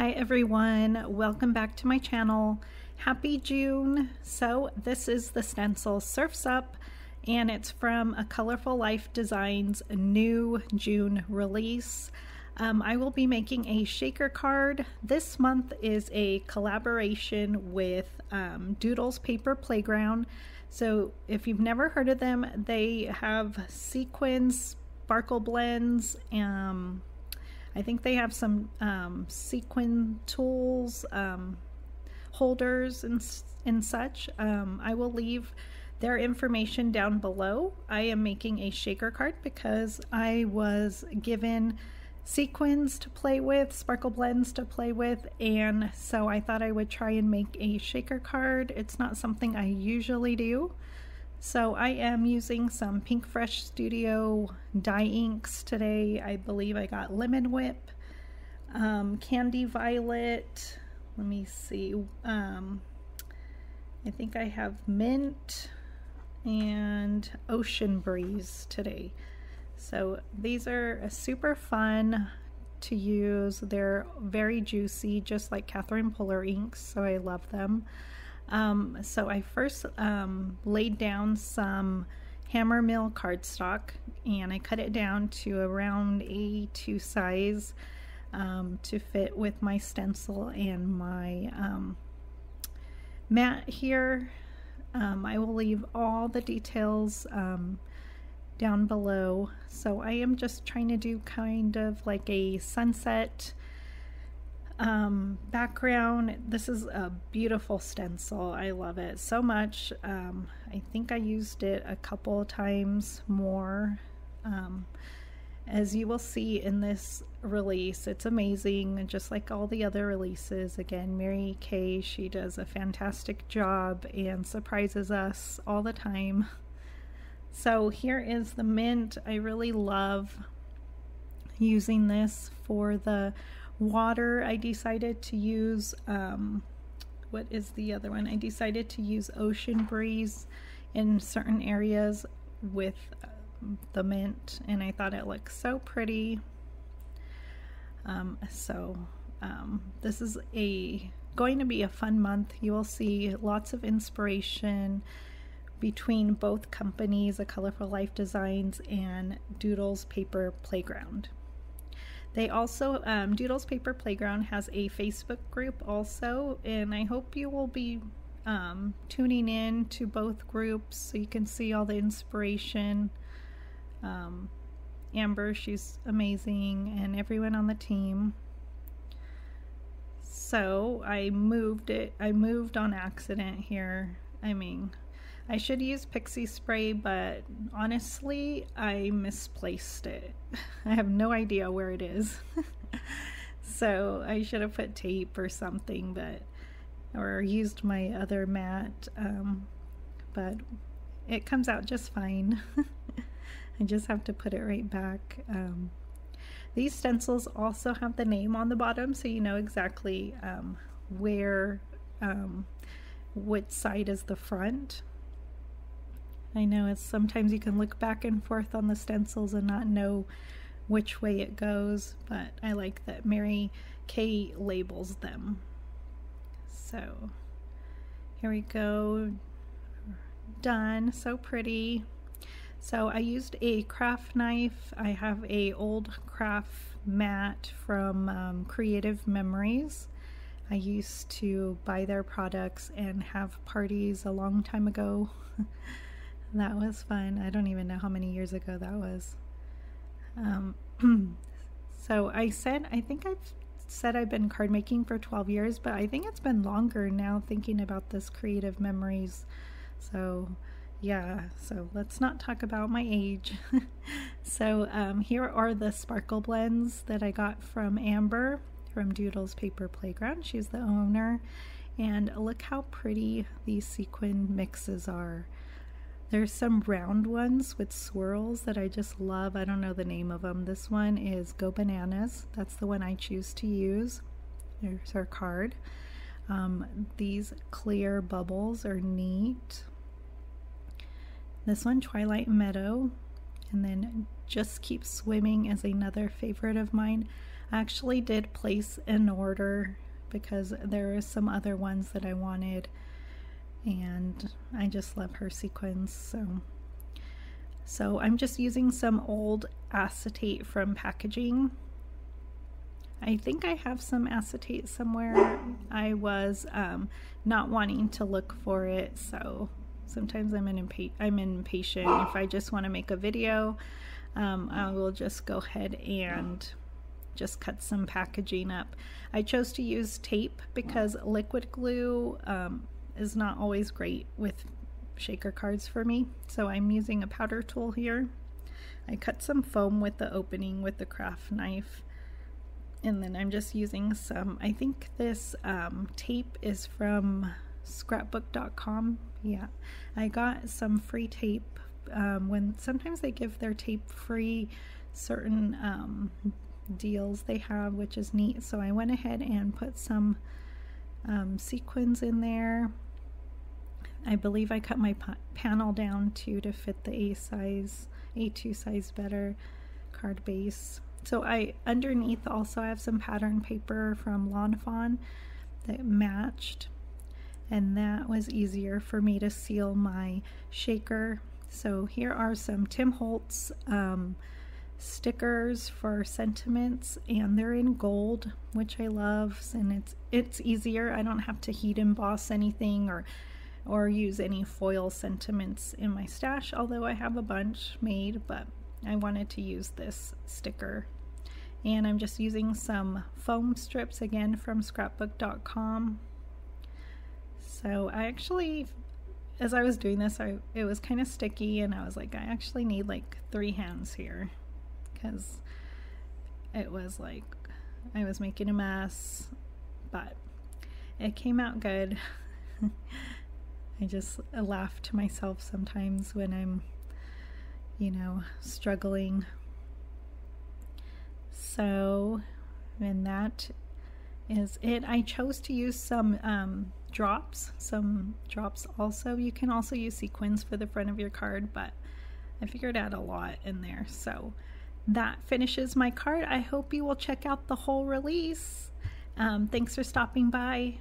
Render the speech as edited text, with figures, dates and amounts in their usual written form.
Hi everyone, welcome back to my channel. Happy June. So this is the stencil Surf's Up, and it's from A Colorful Life Designs new June release. I will be making a shaker card. This month is a collaboration with Doodles Paper Playground. So if you've never heard of them, they have sequins, sparkle blends, I think they have some sequin tools, holders and such. I will leave their information down below. I am making a shaker card because I was given sequins to play with, sparkle blends to play with, and so I thought I would try and make a shaker card. It's not something I usually do. So I am using some Pink Fresh Studio dye inks today. I believe I got Lemon Whip, Candy Violet, let me see, I think I have Mint and Ocean Breeze today. So these are super fun to use. They're very juicy, just like Catherine Puller inks, so I love them. So I first laid down some hammer mill cardstock, and I cut it down to around A2 size to fit with my stencil and my mat here. I will leave all the details down below. So I am just trying to do kind of like a sunset background. This is a beautiful stencil. I love it so much. I think I used it a couple of times more. As you will see in this release, it's amazing, just like all the other releases. Again, Mary Kay, she does a fantastic job and surprises us all the time. So here is the mint. I really love using this for the water. I decided to use what is the other one? I decided to use Ocean Breeze in certain areas with the mint, and I thought it looked so pretty. This is going to be a fun month. You will see lots of inspiration between both companies, A Colorful Life Designs and Doodles Paper Playground. They also, Doodles Paper Playground has a Facebook group also, and I hope you will be tuning in to both groups so you can see all the inspiration. Amber, she's amazing, and everyone on the team. So I moved on accident here. I mean, I should use pixie spray, but honestly, I misplaced it. I have no idea where it is. So I should have put tape or something, or used my other mat, but it comes out just fine. I just have to put it right back. These stencils also have the name on the bottom, so you know exactly which side is the front. I know it's sometimes you can look back and forth on the stencils and not know which way it goes, but I like that Mary Kay labels them. So here we go, done. So pretty. So I used a craft knife. I have a old craft mat from Creative Memories. I used to buy their products and have parties a long time ago. That was fun. I don't even know how many years ago that was. So I think I've said I've been card making for 12 years, but I think it's been longer now thinking about this Creative Memories. So yeah, so let's not talk about my age. So here are the sparkle blends that I got from Amber from Doodles Paper Playground. She's the owner, and look how pretty these sequin mixes are. There's some round ones with swirls that I just love. I don't know the name of them. This one is Go Bananas. That's the one I choose to use. There's our card. These clear bubbles are neat. This one, Twilight Meadow, and then Just Keep Swimming is another favorite of mine. I actually did place an order because there are some other ones that I wanted, and I just love her sequins. So I'm just using some old acetate from packaging. I think I have some acetate somewhere. I was not wanting to look for it, so sometimes I'm impatient. If I just want to make a video, I will just go ahead and just cut some packaging up. I chose to use tape because liquid glue is not always great with shaker cards for me, so I'm using a powder tool here. I cut some foam with the opening with the craft knife, and then I'm just using some, I think this tape is from scrapbook.com. Yeah, I got some free tape when sometimes they give their tape free, certain deals they have, which is neat. So I went ahead and put some sequins in there. I believe I cut my panel down too to fit the A2 size better card base. So underneath also I have some pattern paper from Lawn Fawn that matched, and that was easier for me to seal my shaker. So here are some Tim Holtz stickers for sentiments, and they're in gold, which I love, and it's easier. I don't have to heat emboss anything or use any foil sentiments in my stash, although I have a bunch made, but I wanted to use this sticker. And I'm just using some foam strips again from scrapbook.com. So I actually, as I was doing this, it was kind of sticky, and I was like, I actually need like 3 hands here, because it was like I was making a mess, but it came out good. I just laugh to myself sometimes when I'm, struggling. So, and that is it. I chose to use some drops also. You can also use sequins for the front of your card, but I figured I'd add a lot in there. So that finishes my card. I hope you will check out the whole release. Thanks for stopping by.